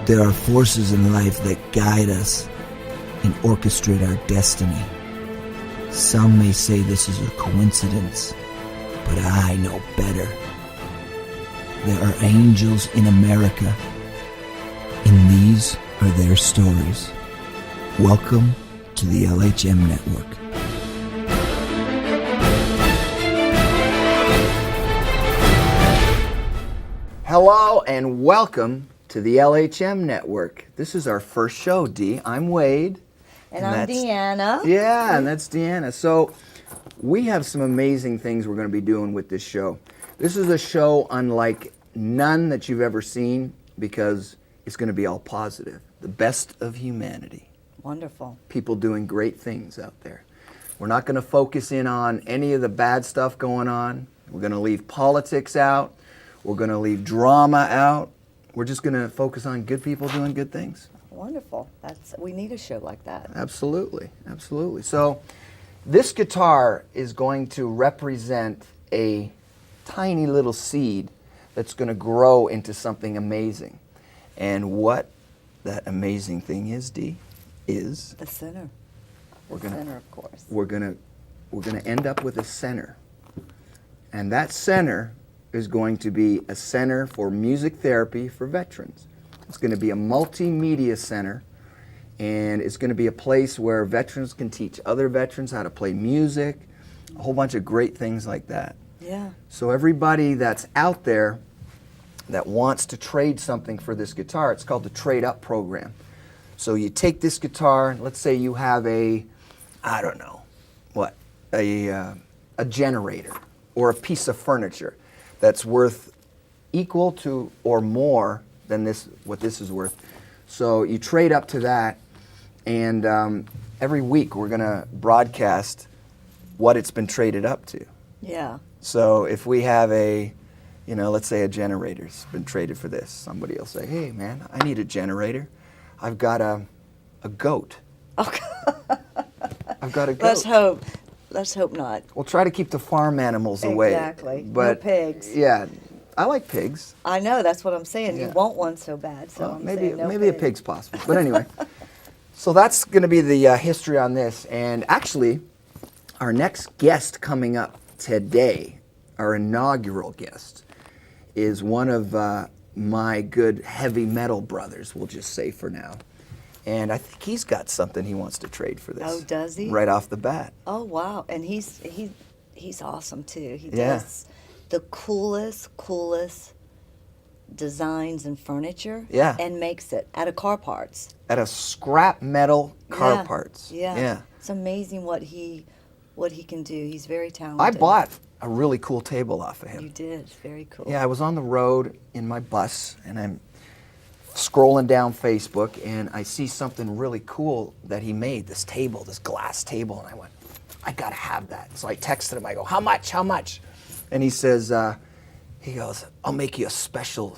There are forces in life that guide us and orchestrate our destiny. Some may say this is a coincidence, but I know better. There are angels in America, and these are their stories. Welcome to the LHM Network. Hello and welcome to the LHM Network. This is our first show, Dee. I'm Wade. And I'm Deanna. Yeah, and that's Deanna. So we have some amazing things we're going to be doing with this show. This is a show unlike none that you've ever seen because it's going to be all positive. The best of humanity. Wonderful. People doing great things out there. We're not going to focus in on any of the bad stuff going on. We're going to leave politics out. We're going to leave drama out. We're just going to focus on good people doing good things. Wonderful. We need a show like that. Absolutely, absolutely. So this guitar is going to represent a tiny little seed that's going to grow into something amazing. And what that amazing thing is, Dee, is the center. Center, of course. We're gonna end up with a center, and that center is going to be a center for music therapy for veterans. It's going to be a multimedia center, and it's going to be a place where veterans can teach other veterans how to play music, a whole bunch of great things like that. Yeah. So everybody that's out there that wants to trade something for this guitar, it's called the Trade Up program. So you take this guitar, let's say you have a generator or a piece of furniture that's worth equal to or more than what this is worth. So you trade up to that, and every week we're going to broadcast what it's been traded up to. Yeah. So if we have let's say a generator's been traded for this, somebody will say, hey man, I need a generator. I've got a goat. Okay. I've got a goat. Let's hope not. We'll try to keep the farm animals away. Exactly. But no pigs. Yeah, I like pigs. I know, that's what I'm saying. Yeah. You want one so bad. So well, I'm maybe saying no maybe a pig's possible. But anyway, so that's going to be the history on this. And actually, our next guest coming up today, our inaugural guest, is one of my good heavy metal brothers, we'll just say for now. And I think he's got something he wants to trade for this. Oh, does he? Right off the bat. Oh, wow. And he's awesome, too. He Yeah. does the coolest designs and furniture. Yeah. And makes it out of car parts. Out of scrap metal car parts. Yeah. Yeah. It's amazing what he can do. He's very talented. I bought a really cool table off of him. You did. It's very cool. Yeah, I was on the road in my bus, and I'm scrolling down Facebook, and I see something really cool that he made, this table, this glass table, and I went, I gotta have that. So I texted him, I go, how much? And he says, he goes, I'll make you a special,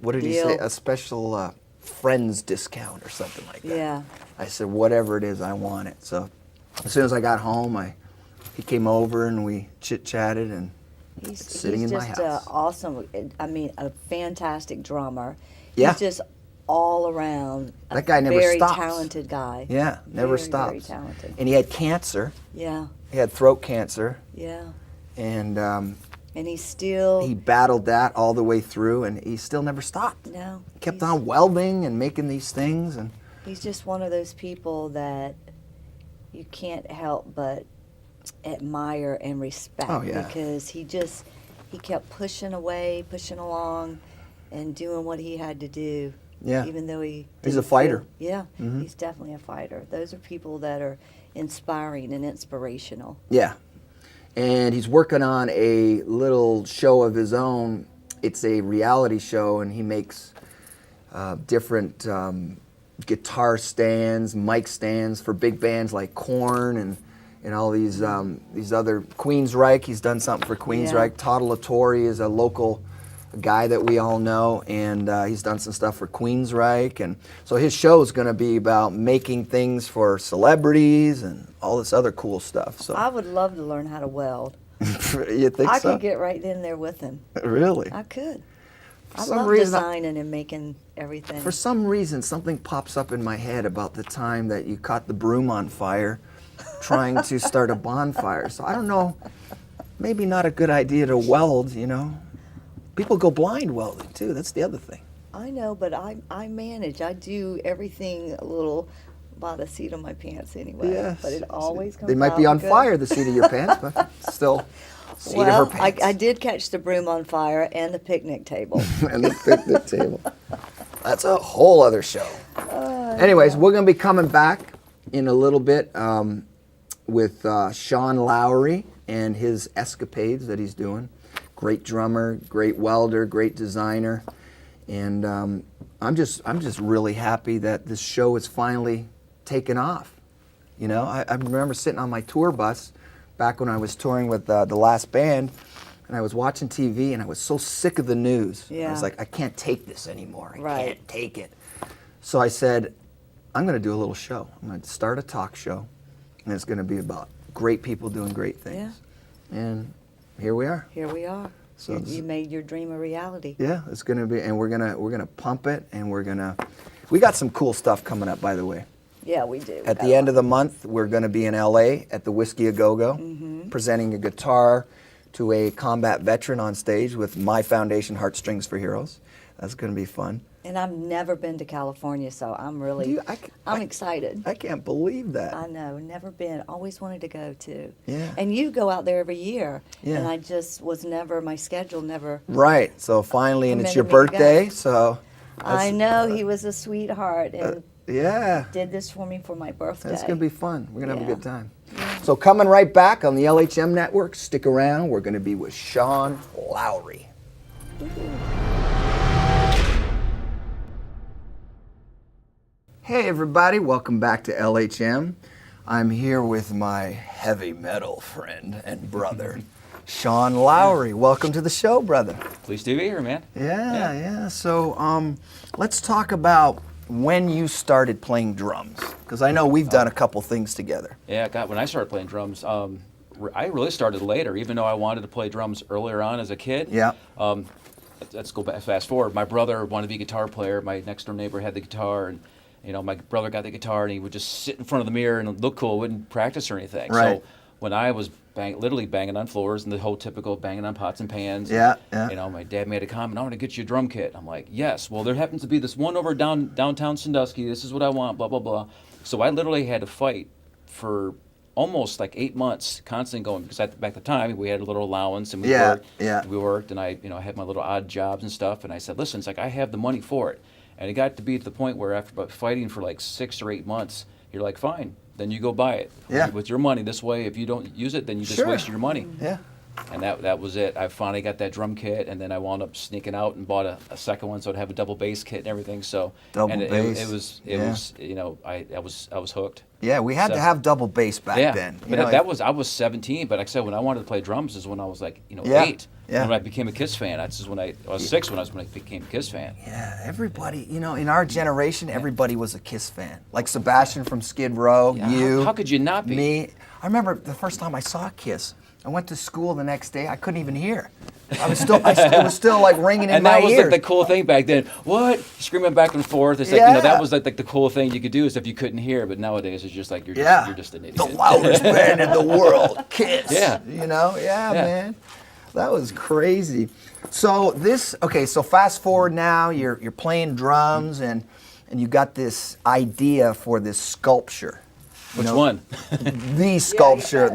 what did he say? A special friends discount or something like that. Yeah. I said, whatever it is, I want it. So as soon as I got home, he came over and we chit-chatted, and it's sitting in my house. He's just awesome, a fantastic drummer. Yeah. He's just all around that guy never very stops. Talented guy. Yeah, never stops. Very talented. And he had cancer. Yeah. He had throat cancer. Yeah. And he battled that all the way through, and he still never stopped. No. He kept on welding and making these things, and he's just one of those people that you can't help but admire and respect. Oh, yeah. Because he kept pushing along and doing what he had to do. Yeah. Even though he's a fighter. Yeah, he's definitely a fighter. Those are people that are inspiring and inspirational. Yeah. And he's working on a little show of his own. It's a reality show, and he makes different guitar stands, mic stands for big bands like Korn and all these other Queensryche. He's done something for Queensryche. Yeah. Todd LaTorre is a local guy that we all know, and he's done some stuff for Queensryche. And so his show is going to be about making things for celebrities and all this other cool stuff. So I would love to learn how to weld. You think I so? could get right in there with him. Really? I could. I love designing and making everything. For some reason, something pops up in my head about the time that you caught the broom on fire trying to start a bonfire. So I don't know, maybe not a good idea to weld, you know. People go blind welding too, that's the other thing. I know, but I manage. I do everything a little by the seat of my pants anyway. Yes. But it always comes out They might be on good. fire, the seat of your pants, but still, seat of her pants. I did catch the broom on fire and the picnic table. And the picnic table. That's a whole other show. Anyways, we're going to be coming back in a little bit with Sean Lowery and his escapades that he's doing. Great drummer, great welder, great designer. And I'm just really happy that this show is finally taken off. You know, I remember sitting on my tour bus back when I was touring with the last band, and I was watching TV, and I was so sick of the news. I was like, I can't take this anymore. I can't take it. So I said, I'm going to do a little show. I'm going to start a talk show, and it's going to be about great people doing great things. Yeah. And here we are. Here we are. So you made your dream a reality. Yeah, it's going to be, and we're gonna pump it, and we got some cool stuff coming up, by the way. Yeah, we do. At the end of the month, we're going to be in LA at the Whiskey A Go-Go, presenting a guitar to a combat veteran on stage with my foundation, Heartstrings for Heroes. That's going to be fun. And I've never been to California, so I'm really, I'm excited. I can't believe that. I know, never been. Always wanted to go to. Yeah. And you go out there every year. Yeah. And I just was never, my schedule never. Right. So finally, and it's your permitted me to go. birthday, so. I know, he was a sweetheart and Yeah. did this for me for my birthday. That's going to be fun. We're going to have a Yeah. good time. So coming right back on the LHM Network, stick around. We're going to be with Sean Lowery. Hey everybody, welcome back to LHM. I'm here with my heavy metal friend and brother, Sean Lowery. Welcome to the show, brother. Pleased to be here, man. Yeah. So let's talk about when you started playing drums, because I know we've done a couple things together. Yeah, God, when I started playing drums, I really started later, even though I wanted to play drums earlier on as a kid. Yeah. Let's go back, fast forward. My brother wanted to be a guitar player. My next door neighbor had the guitar, and my brother got the guitar, and he would just sit in front of the mirror and look cool, wouldn't practice or anything. Right. So when I was literally banging on floors and the whole typical banging on pots and pans, Yeah. my dad made a comment, I want to get you a drum kit. I'm like, yes. Well, there happens to be this one over downtown Sandusky. This is what I want, blah, blah, blah. So I literally had to fight for almost like 8 months, constantly going, because back at the time we had a little allowance and we worked. Yeah. We worked, and I had my little odd jobs and stuff, and I said, listen, it's like I have the money for it. And it got to be to the point where after about fighting for like 6 or 8 months, you're like, fine, then you go buy it. Yeah. With your money. This way, if you don't use it, then you just waste your money. Yeah. And that was it. I finally got that drum kit, and then I wound up sneaking out and bought a second one, so I'd have a double bass kit and everything. So Double bass. It was I was hooked. Yeah, we had to have double bass back then. But I was 17. But like I said, when I wanted to play drums is when I was like 8. Yeah. And when I became a Kiss fan, that's just when I was 6 when I became a Kiss fan. Yeah, everybody, in our generation, everybody was a Kiss fan. Like Sebastian from Skid Row, Yeah, you. how could you not be? Me. I remember the first time I saw Kiss. I went to school the next day. I couldn't even hear. It was still like ringing in And my that was ears. like the cool thing back then. What? Screaming back and forth. It's like, that was like the cool thing you could do is if you couldn't hear. But nowadays it's just like you're just an idiot. The loudest band in the world, Kiss. Yeah. Man. That was crazy. So so fast forward now, you're playing drums and you got this idea for this sculpture. Which one? The sculpture,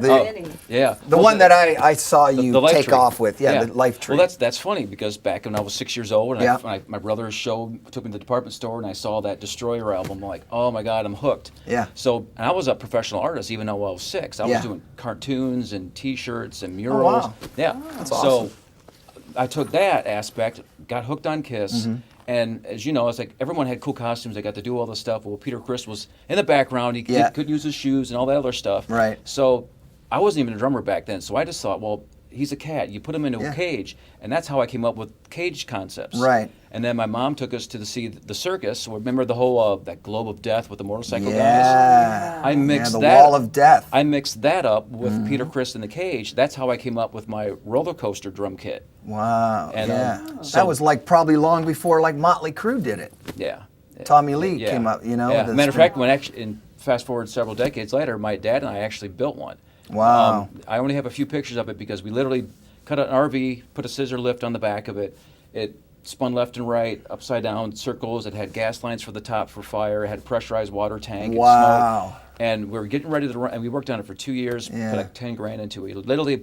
Yeah. the one that I saw you the life take tree. off with, the life tree. Well, that's funny because back when I was 6 years old, and Yeah. my brother took me to the department store, and I saw that Destroyer album. I'm like, oh my God, I'm hooked. Yeah. So, and I was a professional artist even though I was 6. I was doing cartoons and T-shirts and murals. wow. Yeah. That's awesome. So, I took that aspect, got hooked on Kiss. And as you know, it's like everyone had cool costumes. They got to do all this stuff. Well, Peter Criss was in the background. He couldn't use his shoes and all that other stuff. Right. So I wasn't even a drummer back then. So I just thought, well, he's a cat. You put him into a cage. And that's how I came up with cage concepts. Right. And then my mom took us to see the circus. Remember the whole that globe of death with the motorcycle guys? Yeah. I mixed the that. wall of death. I mixed that up with Peter Criss in the Cage. That's how I came up with my roller coaster drum kit. Wow. And, yeah. so- that was like probably long before like Motley Crue did it. Yeah. Tommy Lee Yeah. came up, you know. Yeah. the Matter of string- fact, when actually, fast forward several decades later, my dad and I actually built one. Wow. I only have a few pictures of it because we literally cut an RV, put a scissor lift on the back of it. It spun left and right, upside down circles. It had gas lines for the top for fire. It had a pressurized water tank. Wow. And smoke. And we were getting ready to run, and we worked on it for 2 years, Yeah. put like 10 grand into it. Literally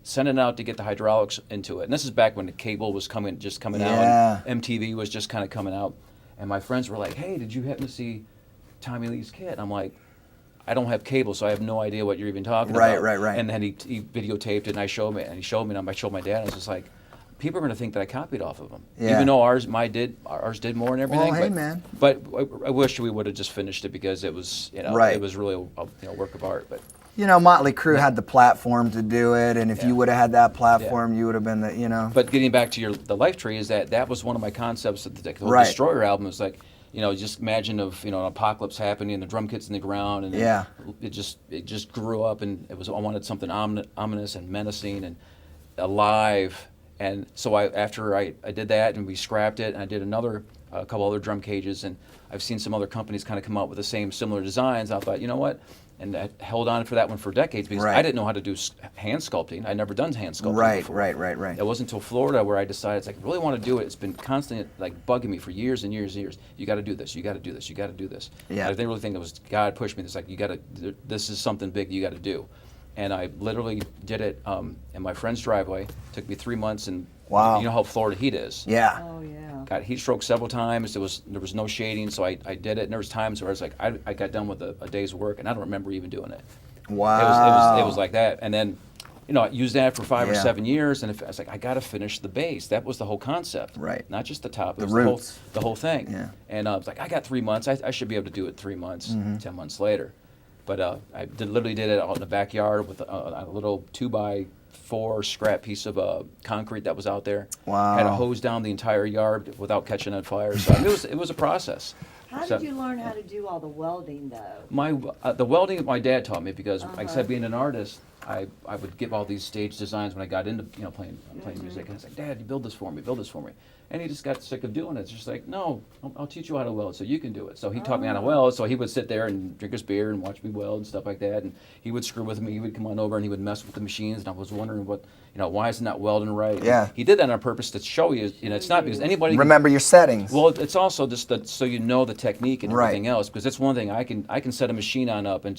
sending it out to get the hydraulics into it. And this is back when the cable was coming out, Yeah. and MTV was just kind of coming out. And my friends were like, "Hey, did you happen to see Tommy Lee's kit?" And I'm like, "I don't have cable, so I have no idea what you're even talking about." Right. And then he videotaped it, and I showed me, and I showed my dad, and I was just like, people are going to think that I copied off of him, Yeah. even though ours did more and everything. Well, hey, but, man. But I wish we would have just finished it because it was, Right. it was really a work of art. But You know, Motley Crue had the platform to do it, and if you would have had that platform, you would have been the, you know. But getting back to the Life Tree, is that was one of my concepts of the Right. Destroyer album. It's like, just imagine an apocalypse happening and the drum kit's in the ground, and then Yeah. it just grew up, and I wanted something ominous and menacing and alive. And so after I did that, and we scrapped it, and I did a couple other drum cages, and I've seen some other companies kind of come out with the similar designs. I thought, you know what? And I held on for that one for decades because Right. I didn't know how to do hand sculpting. I'd never done hand sculpting Right, before. right. It wasn't until Florida where I decided, it's like, I really want to do it. It's been constantly like bugging me for years and years and years. You got to do this. You got to do this. You got to do this. Yeah. I didn't really think it was God pushed me. It's like, this is something big you got to do. And I literally did it in my friend's driveway. Took me 3 months, and Wow. you know how Florida heat is. Yeah. Oh yeah. Got heat stroke several times. There was no shading, so I did it. And there was times where I was like, I got done with a day's work, and I don't remember even doing it. Wow. It was like that. And then, I used that for 5 or Yeah. 7 years, and I was like, I got to finish the base. That was the whole concept. Right. Not just the top. It The was roots. the whole thing. Yeah. And I was like, I got 3 months. I should be able to do it 3 months, Mm-hmm. 10 months later. But literally did it out in the backyard with a little 2x4 scrap piece of concrete that was out there. Wow. Had to hose down the entire yard without catching on fire. So it was a process. How So- did you learn how to do all the welding though? The welding my dad taught me because, like I said, being an artist, I would give all these stage designs when I got into playing music, and it's like, Dad, you build this for me, and he just got sick of doing it. It's just like, no, I'll teach you how to weld so you can do it. So he taught me how to weld. So he would sit there and drink his beer and watch me weld and stuff like that, and he would screw with me. He would come on over and he would mess with the machines, and I was wondering why is it not welding right? Yeah. He did that on purpose to show you. It's not because anybody. Remember your settings. Well, it's also just so you know the technique and Right. everything else, because that's one thing I can set a machine on up and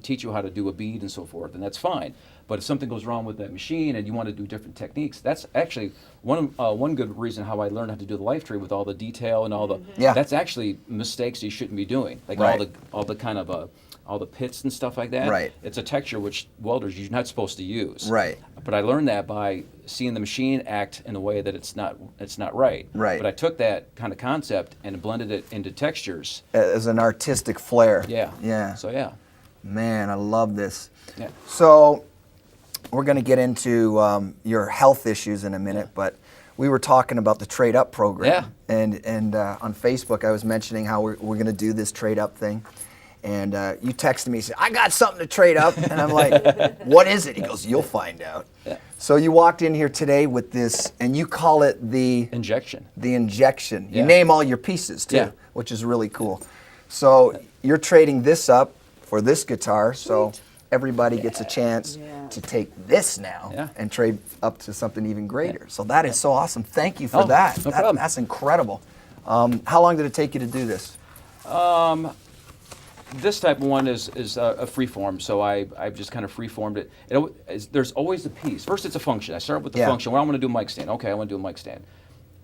teach you how to do a bead and so forth, and that's fine. But if something goes wrong with that machine and you want to do different techniques, that's actually one good reason how I learned how to do the Life Tree with all the detail and all the. Yeah. That's actually mistakes you shouldn't be doing, like Right. all the kind of all the pits and stuff like that. Right. It's a texture which welders you're not supposed to use. Right. But I learned that by seeing the machine act in a way that it's not right. Right. But I took that kind of concept and blended it into textures. As an artistic flair. Yeah. Yeah. So yeah. Man, I love this. Yeah. So we're going to get into your health issues in a minute, but we were talking about the Trade Up program. Yeah. And on Facebook, I was mentioning how we're going to do this Trade Up thing. And you texted me, said, I got something to trade up. And I'm like, what is it? He goes, you'll find out. Yeah. So you walked in here today with this, and you call it the Injection. injection. You Yeah. name all your pieces too, Yeah. which is really cool. So you're trading this up for this guitar, so everybody gets a chance Yeah. to take this now Yeah. and trade up to something even greater. So that is so awesome. Thank you for Oh, that. no problem. That's incredible. How long did it take you to do this? This type of one is a free form, so I've just kind of free formed it. There's always a piece. First, it's a function. I start with the Yeah. function. Well, I want to do a mic stand. Okay, I want to do a mic stand.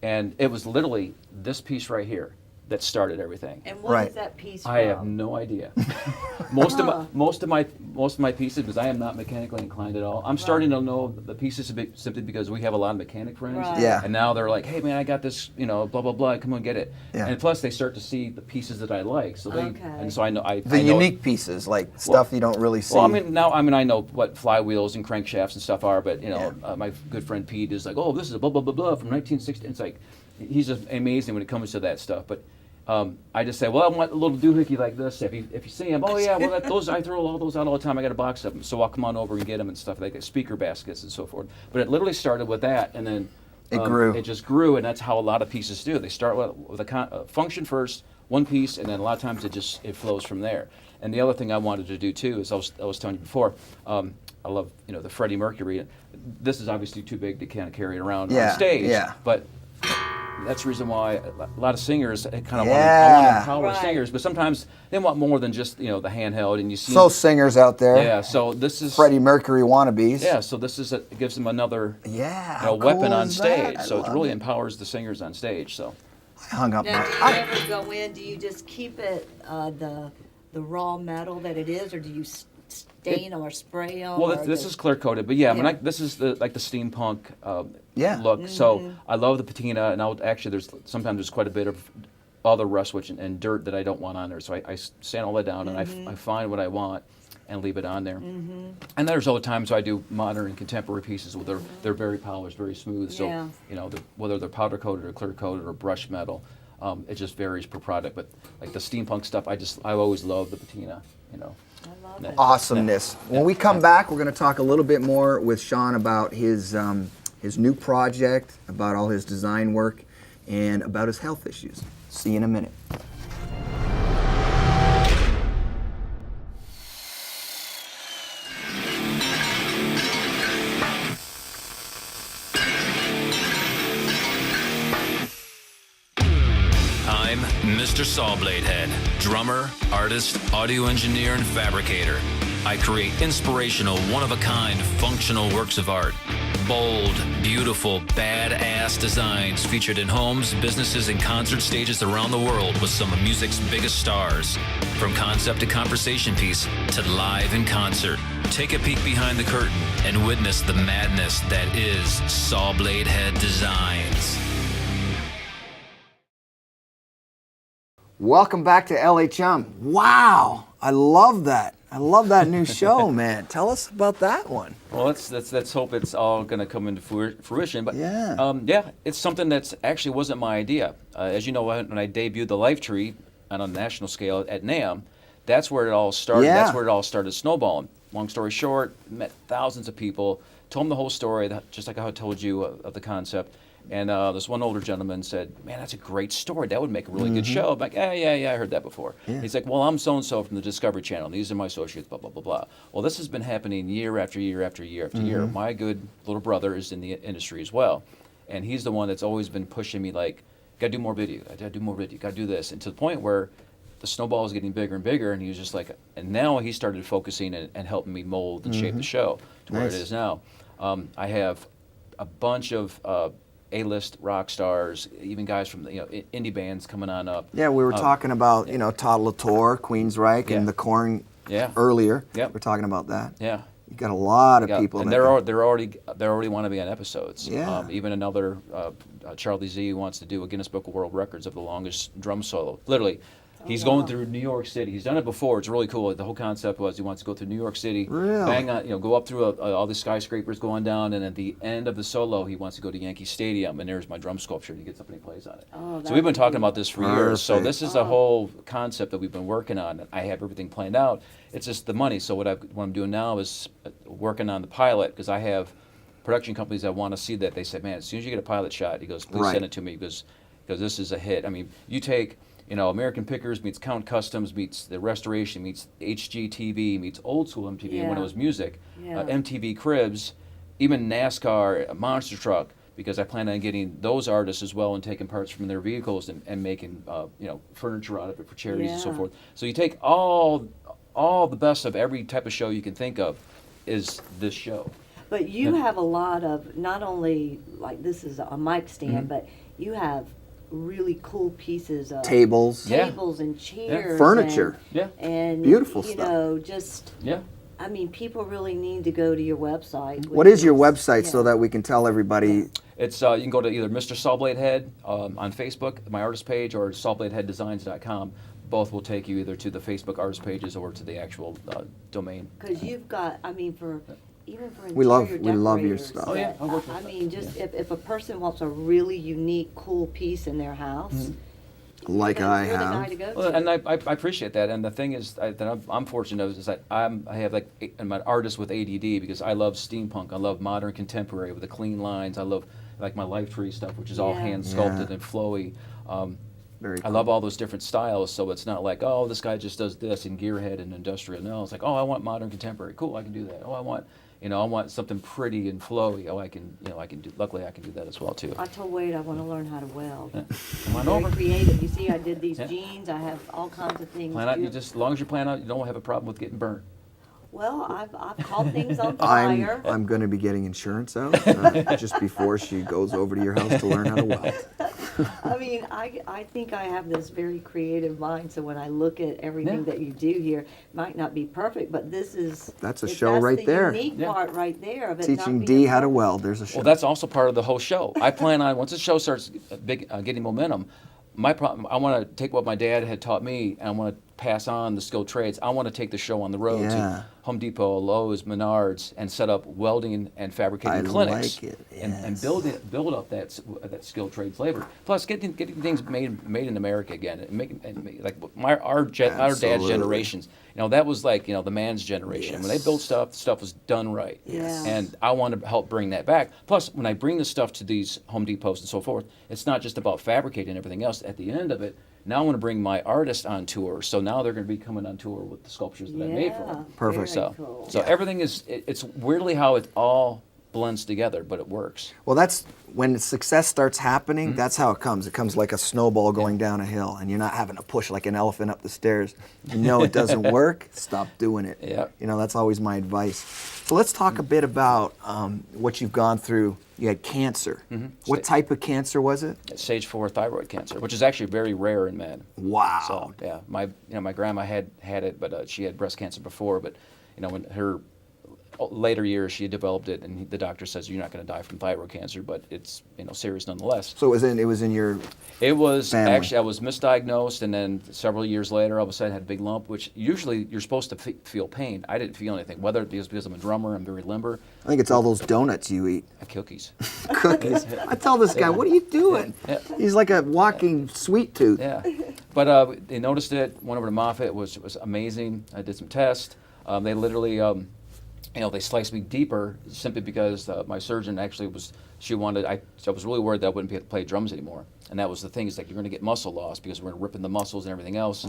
And it was literally this piece right here that started everything. And what is Right. that piece I have from? no idea. most of my pieces, because I am not mechanically inclined at all. I'm starting to know the pieces simply because we have a lot of mechanic friends. Right. Yeah. And now they're like, hey man, I got this, blah blah blah. Come on, get it. Yeah. And plus, they start to see the pieces that I like. So they Okay. and so I know The I know, unique pieces, like stuff you don't really see. Well, I know what flywheels and crankshafts and stuff are, but my good friend Pete is like, oh, this is a blah blah blah blah from 1960. It's like, he's just amazing when it comes to that stuff. But I just say, well, I want a little doohickey like this. If you see him, oh yeah, well those I throw all those out all the time. I got a box of them, so I'll come on over and get them and stuff like speaker baskets and so forth. But it literally started with that, and then It grew. It just grew, and that's how a lot of pieces do. They start with a function first, one piece, and then a lot of times it flows from there. And the other thing I wanted to do too is I was telling you before. I love the Freddie Mercury. This is obviously too big to kind of carry it around on stage. Yeah. But that's the reason why a lot of singers kind of want Yeah. to empower Right. singers, but sometimes they want more than just the handheld. And you see, So singers out there, yeah. So this is Freddie Mercury wannabes. yeah. So this is it gives them another Yeah. how weapon cool on is stage. that? I So it love really empowers the singers on stage. So I hung up Now, my. do you I, ever go in? Do you just keep it the raw metal that it is, or do you stain or spray them? well, this is clear coated, but yeah, I mean, Yeah. this is the steampunk Yeah. look. So I love the patina, and actually sometimes there's quite a bit of other rust switch and dirt that I don't want on there. So I sand all that down, and I find what I want and leave it on there. And there's other times I do modern and contemporary pieces where they're very polished, very smooth. So Yeah. whether they're powder coated or clear coated or brushed metal, it just varies per product. But like the steampunk stuff, I always love the patina. I love Yeah. it. awesomeness. When we come back, we're going to talk a little bit more with Sean about his new project, about all his design work, and about his health issues. See you in a minute. I'm Mr. Sawbladehead, drummer, artist, audio engineer, and fabricator. I create inspirational, one-of-a-kind, functional works of art. Bold, beautiful, badass designs featured in homes, businesses, and concert stages around the world with some of music's biggest stars. From concept to conversation piece to live in concert. Take a peek behind the curtain and witness the madness that is Sawbladehead Designs. Welcome back to LHM. Wow, I love that. I love that new show, man. Tell us about that one. Well, let's hope it's all going to come into fruition. But Yeah. it's something that's actually wasn't my idea. As you know, when I debuted the Life Tree on a national scale at NAMM, that's where it all started. Yeah. That's where it all started snowballing. Long story short, met thousands of people, told them the whole story, just like I told you of the concept. And this one older gentleman said, "Man, that's a great story. That would make a really good show." I'm like, yeah, I heard that before. Yeah. He's like, "Well, I'm so-and-so from the Discovery Channel. These are my associates, blah, blah, blah, blah." Well, this has been happening year after year after year after year. My good little brother is in the industry as well. And he's the one that's always been pushing me like, "Got to do more video. Got to do more video. Got to do this." And to the point where the snowball is getting bigger and bigger, and he was just like, and now he started focusing and helping me mold and shape the show to where Nice. it is now. I have a bunch of A-list rock stars, even guys from indie bands coming on up. Yeah, we were talking about, Todd LaTorre, Queensryche, Yeah. and the Korn Yeah. earlier. Yep. We're talking about that. Yeah. You got a lot of Yeah, people. and that they're already want to be on episodes. Yeah. Even another Charlie Z wants to do a Guinness Book of World Records of the longest drum solo. Literally, he's wow. going through New York City. He's done it before. It's really cool. The whole concept was he wants to go through New York City, Really? bang on, go up through all the skyscrapers going down, and at the end of the solo, he wants to go to Yankee Stadium, and there's my drum sculpture. And he gets up and he plays on it. Oh, So we've been that talking would about this for years. So Perfect. this is a whole concept that we've been working on. I have everything planned out. It's just the money. So what I'm doing now is working on the pilot, because I have production companies that want to see that. They said, "Man, as soon as you get a pilot shot," he goes, "Please Right. send it to me because this is a hit." I mean, you take American Pickers meets Count Customs meets the Restoration meets HGTV meets old school MTV when Yeah. it was music, Yeah. MTV Cribs, even NASCAR, a Monster Truck, because I plan on getting those artists as well and taking parts from their vehicles and making furniture out of it for charities and so Yeah. forth. So you take all the best of every type of show you can think of is this show. But you Yeah. have a lot of, not only like this is a mic stand, but you have really cool pieces of Tables. Yeah. tables and chairs, Furniture. Yeah. and Beautiful you stuff. know, just Yeah. I mean, people really need to go to your website. What is your website so yeah. that we can tell everybody? It's you can go to either Mr. Sawbladehead on Facebook, my artist page, or sawbladeheaddesigns.com. Both will take you either to the Facebook artist pages or to the actual domain. Because you've got, I mean, for even for We love your decorators, stuff. Oh, yeah, I'll work I with mean, just if a person wants a really unique, cool piece in their house, Like I you're the guy have. to go Well, to. and I appreciate that. And the thing is that I'm fortunate is that I have I'm an artist with ADD because I love steampunk. I love modern contemporary with the clean lines. I love like my Life Tree stuff, which is all Yeah. hand sculpted Yeah. and flowy. Very I love all those different styles, so it's not like, oh, this guy just does this in gearhead and industrial. No, it's like, oh, I want modern contemporary. Cool, I can do that. Oh, I want something pretty and flowy. Oh, I can do. Luckily, I can do that as well too. I told Wade I want to learn how to weld. Yeah. Come on Very over. creative. You see, I did these Yeah. jeans. I have all kinds of things. Plan out. You just as long as you plan out, you don't have a problem with getting burnt. Well, I've caught things on I'm fire. I'm going to be getting insurance out just before she goes over to your house to learn how to weld. I mean, I think I have this very creative mind, so when I look at everything that you do here, it might not be perfect, but this is... That's a if show right the there. unique Yeah. part right there of it Teaching not D being how to perfect. weld. There's a show. Well, that's also part of the whole show. I plan on once the show starts getting momentum. My problem, I want to take what my dad had taught me, and I want to pass on the skilled trades. I want to take the show on the road Yeah. to Home Depot, Lowe's, Menards, and set up welding and fabricating I clinics, like it, and yes. build up that skilled trades labor. Plus, getting things made in America again, and like our dad's Absolutely. generations. That was like the man's generation. When they built stuff, the stuff was done right. Yes. And I want to help bring that back. Plus, when I bring the stuff to these Home Depots and so forth, it's not just about fabricating and everything else. At the end of it, now I want to bring my artist on tour. So now they're going to be coming on tour with the sculptures that I made for them. Perfect. Very So, cool. so everything it's weirdly how it all blends together, but it works. Well, that's when success starts happening. That's how it comes. It comes like a snowball going down a hill, and you're not having to push like an elephant up the stairs. You know it doesn't work. Stop doing it. Yep. That's always my advice. So let's talk a bit about what you've gone through. You had cancer. What type of cancer was it? Stage 4 thyroid cancer, which is actually very rare in men. Wow. So yeah, my grandma had it, but she had breast cancer before. But when her later years she developed it, and the doctor says you're not going to die from thyroid cancer, but it's serious nonetheless. So it was in your It was family. actually I was misdiagnosed, and then several years later, all of a sudden I had a big lump. Which usually you're supposed to feel pain. I didn't feel anything. Whether it was because I'm a drummer, I'm very limber. I think it's all those donuts you eat. Cookies. Cookies. I tell this guy, what are you doing? Yeah. He's like a walking sweet tooth. Yeah, but they noticed it. Went over to Moffitt. It was amazing. I did some tests. They literally, they sliced me deeper simply because my surgeon actually was. She wanted. I was really worried that I wouldn't be able to play drums anymore. And that was the thing. Is like you're going to get muscle loss because we're ripping the muscles and everything else.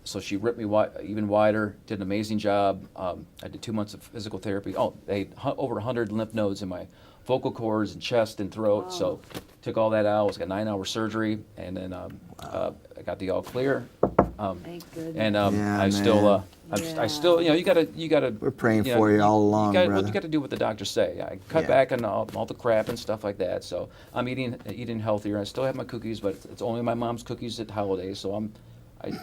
So she ripped me even wider. Did an amazing job. I did 2 months of physical therapy. Oh, they over 100 lymph nodes in my vocal cords and chest and throat. Wow. So took all that out. It was like a 9-hour surgery, and then I got the all clear. Thank goodness. And Yeah, I still, man. I still, you gotta. We're praying for you all along, Well, brother. you got to do what the doctors say. I cut Yeah. back on all the crap and stuff like that. So I'm eating healthier. I still have my cookies, but it's only my mom's cookies at holidays. So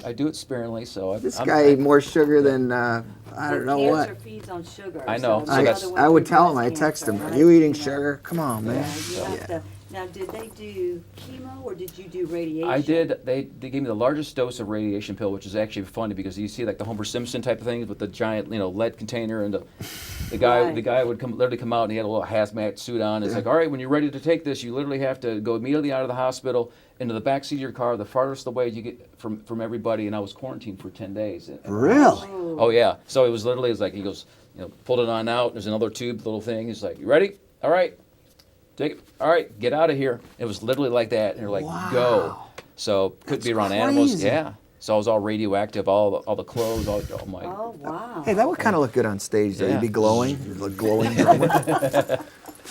I do it sparingly. So This guy ate more sugar than I don't know what. Cancer feeds on sugar. I know, so I, that's- another one I would for tell him, breast I text him, cancer, are you eating right? sugar? Come on, man. Yeah, you have to. Now, did they do chemo or did you do radiation? I did. They gave me the largest dose of radiation pill, which is actually funny because you see like the Homer Simpson type of things with the giant, lead container, and the guy Right. would literally come out and he had a little hazmat suit on. It's like, all right, when you're ready to take this, you literally have to go immediately out of the hospital into the back seat of your car, the farthest away you get from everybody. And I was quarantined for 10 days. Really? Oh yeah. So it was literally, it's like he goes, pulled it on out. There's another tube, little thing. He's like, you ready? All right. Take it. All right, get out of here. It was literally like that, and you're like, go. So could be around animals. crazy. Yeah. So I was all radioactive, all the clothes, oh my. Oh, wow. Hey, that would kind of look good on stage, though. Yeah. You'd be glowing. You'd look glowing drummer. That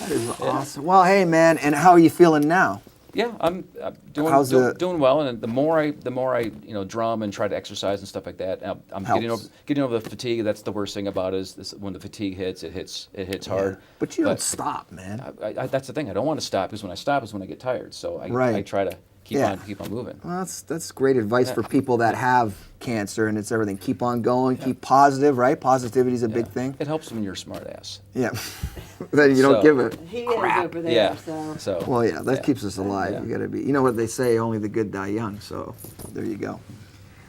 is awesome. Well, hey, man, and how are you feeling now? Yeah, I'm How's the- doing well, and the more I drum and try to exercise and stuff like that, I'm Helps. getting over the fatigue. That's the worst thing about it is when the fatigue hits, it hits hard. But you don't stop, man. That's the thing. I don't want to stop because when I stop is when I get tired. So I Right. try to keep Yeah. on moving. Well, that's great advice for people that have cancer and it's everything. Keep on going, keep positive, right? Positivity is a big Yeah. thing. It helps when you're a smart ass. Yeah. Then you don't So- give a He crap. is over there, Yeah. so. So. Well, yeah, that Yeah. keeps us alive. Yeah. You gotta be. You know what they say? Only the good die young. So there you go.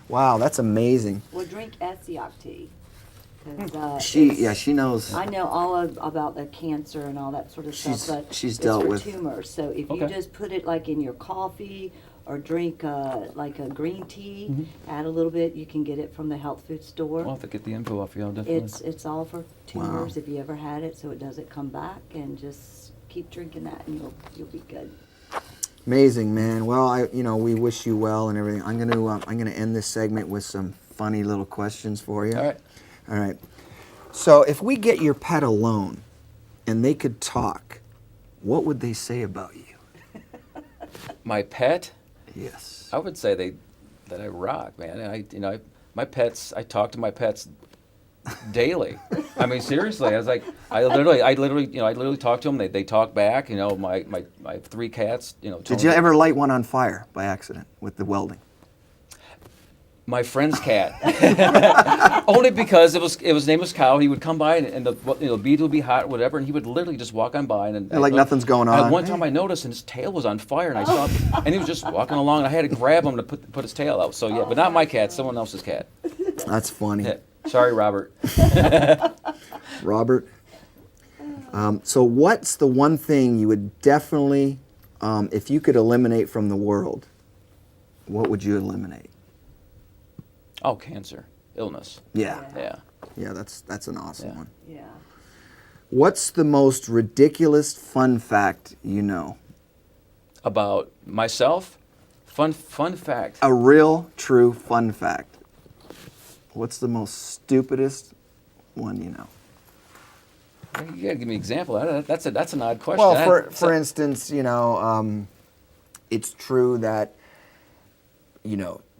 Wow, that's amazing. Well, drink Essiac tea. 'Cause, She knows. I know about the cancer and all that sort of She's- stuff, but she's it's dealt for with- tumors. So if you Okay. just put it like in your coffee or drink like a green tea, add a little bit, you can get it from the health food store. I'll have to get the info off you. I'll definitely. It's all for tumors if you ever had it, so it doesn't come back, and just keep drinking that and you'll be good. Amazing, man. Well, we wish you well and everything. I'm gonna end this segment with some funny little questions for you. All right. All right. So, if we get your pet alone, and they could talk, what would they say about you? My pet, Yes. I would say that I rock, man. My pets. I talk to my pets daily. I mean, seriously. I literally talk to them. They talk back. My 3 cats. Did you ever light one on fire by accident with the welding? My friend's cat. Only because his name was Cow. He would come by and the bead would be hot, whatever, and he would literally just walk on by and Like nothing's going on. One time I noticed and his tail was on fire, and I saw him, and he was just walking along, and I had to grab him to put his tail out. So yeah, but not my cat, someone else's cat. That's funny. Yeah. Sorry, Robert. Robert. So, what's the one thing you would definitely, if you could eliminate from the world, what would you eliminate? Oh, cancer, illness. Yeah. Yeah. That's an awesome Yeah. one. Yeah. What's the most ridiculous fun fact you know? About myself, fun fact. A real, true fun fact. What's the most stupidest one you know? You gotta give me an example. That's an odd question. Well, for instance, it's true that,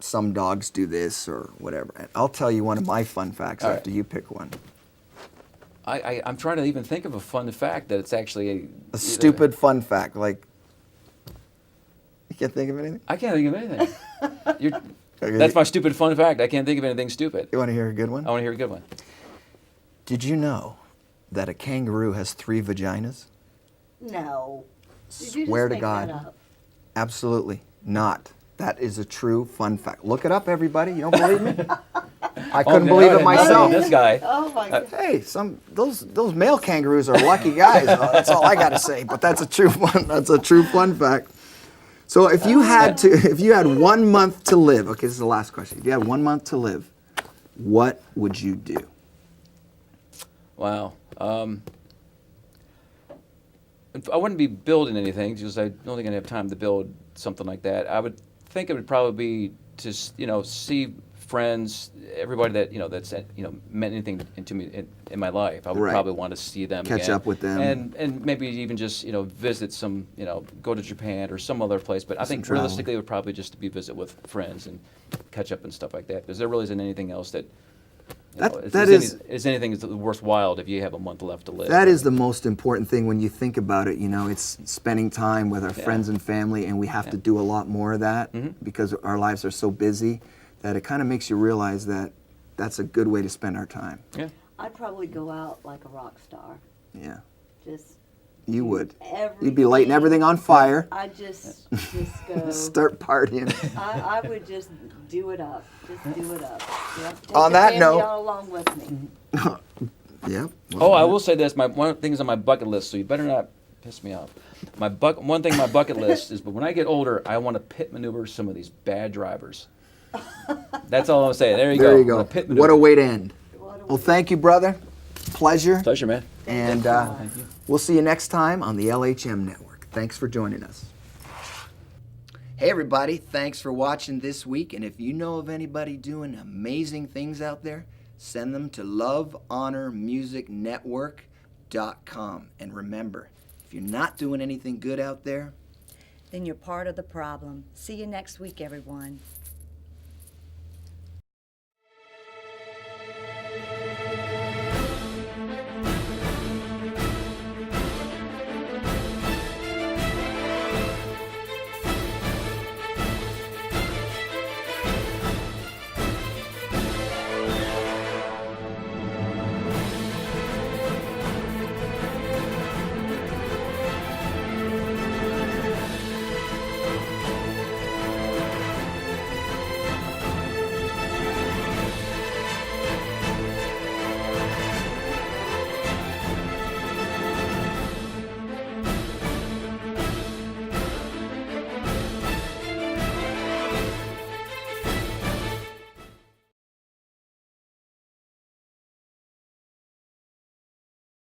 some dogs do this or whatever. And I'll tell you one of my fun facts All right. after you pick one. I'm trying to even think of a fun fact that it's actually A stupid fun fact, like, you can't think of anything? I can't think of anything. Okay. That's my stupid fun fact. I can't think of anything stupid. You want to hear a good one? I want to hear a good one. Did you know that a kangaroo has 3 vaginas? No. Did you Swear just to make God. that up? Absolutely not. That is a true fun fact. Look it up, everybody. You don't believe me? I couldn't believe it myself. This guy. Oh my God. Hey, those male kangaroos are lucky guys. That's all I gotta say. But that's a true fun fact. So if you had 1 month to live, okay, this is the last question. If you had 1 month to live, what would you do? Wow. I wouldn't be building anything because I don't think I'd have time to build something like that. I would think it would probably be to see friends, everybody that that's meant anything to me in my life. I would Right. probably want to see them Catch again. up with them. and maybe even just visit some go to Japan or some other place. But I think travel. realistically it would probably just be visit with friends and catch up and stuff like that because there really isn't anything else that. Is anything worthwhile if you have a month left to live? That is the most important thing when you think about it. It's spending time with our friends and family, and we have to do a lot more of that because our lives are so busy that it kind of makes you realize that that's a good way to spend our time. Yeah. I'd probably go out like a rock star. Yeah, Just you would. everything. You'd be lighting everything on fire, I just go. start partying. I would just do it up. Just do it up. Yep. Take On the that family note- all along with me. Yeah. Oh, I will say this: one of the things on my bucket list. So you better not piss me off. One thing on my bucket list is, but when I get older, I want to pit maneuver some of these bad drivers. That's all I'm saying. There you go. There you go. Pit What maneuver. a way to end. What a Well, thank you, brother. Pleasure. Pleasure, man. And Thank you. we'll see you next time on the LHM Network. Thanks for joining us. Hey, everybody. Thanks for watching this week. And if you know of anybody doing amazing things out there, send them to lovehonormusicnetwork.com. And remember, if you're not doing anything good out there, Then you're part of the problem. See you next week, everyone.